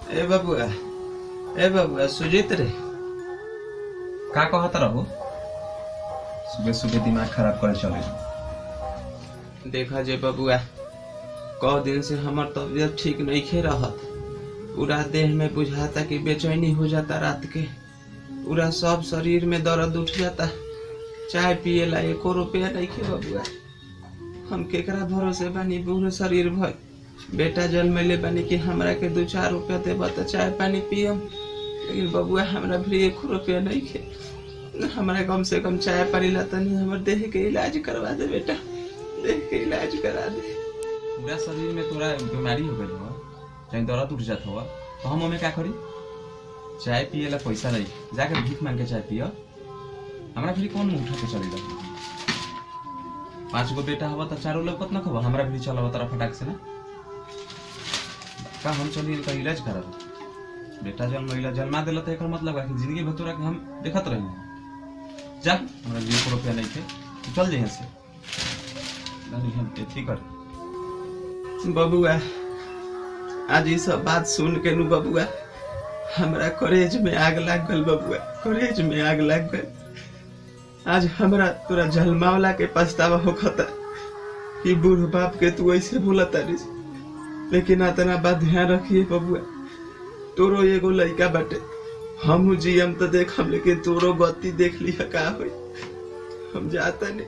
ए बबुआ सुजीत रे का कहता रहो सुबह सुबह दिमाग खराब करे चले। देखा जे बबुआ कौ दिन से हमार तबीयत ठीक नहीं खे रहत। पूरा देह में बुझाता कि बेचैनी हो जाता रात के। पूरा सब शरीर में दर्द उठ जाता। चाय पिए ला 1 रुपया नहीं खे बबुआ। हम केकरा भरोसे बानी पूरे शरीर भर। बेटा जन्मले बानी कि हमरा के 2-4 रुपया देबा तो चाय पानी पियम, लेकिन बबुआ हमरा भी 1 रुपया नहीं खे। हमरा कम से कम चाय पानी ला तनी हमर देह के इलाज करवा दे बेटा, देह के इलाज करा दे। पूरा शरीर में तोरा बीमारी हो गई हो, चाहे दर्द उठ जाता हो, तो हम हमें क्या करी? चाय पिए ला पैसा नहीं, जाकर भीख मांग के चाय पियो। हमरा फिर कौन मुंह उठा के चलेगा? 5 गो बेटा हवा तो 4 लोग न खबा, हमरा भी चलावा तरह फटाक से ना का हम चलिए का इलाज करा। बेटा जन्मा दिला तो एक मतलब है कि जिंदगी भर तोरा के हम देखत रही। जा हमरा 1 रुपया नहीं थे, चल जाइए से नहीं हम एथी कर। बबुआ आज ये सब बात सुन के नु बबुआ हमरा कॉलेज में आग लग गल। बबुआ कॉलेज में आग लग गल। आज हमरा तोरा जलमावला के पछतावा होखता कि बूढ़ बाप के तू ऐसे बोलता रे। लेकिन इतना बात ध्यान रखिए बबुआ, तोरो एगो लड़का बाटे। हम जियम तो देखम, लेकिन तोरो गति देख लिया का होई। हम जाता नहीं।